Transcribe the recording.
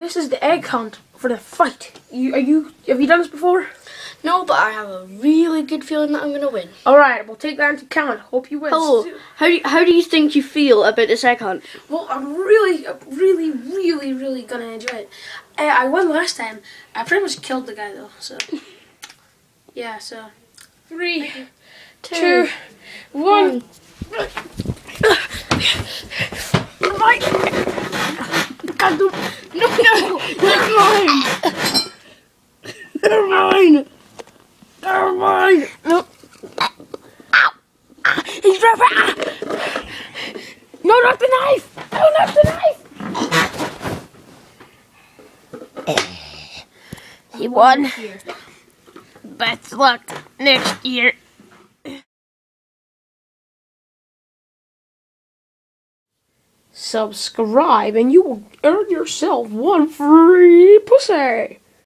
This is the egg hunt for the fight. Have you done this before? No, but I have a really good feeling that I'm gonna win. Alright, we'll take that into account. Hope you win. Hello. How do you think you feel about this egg hunt? Well, I'm really gonna enjoy it. I won last time. I pretty much killed the guy though, so yeah, so 3, 2, 1. Never mind. No. He's right. No, not the knife! No, not the knife! He won. Best luck next year. Subscribe and you will earn yourself one free pussy!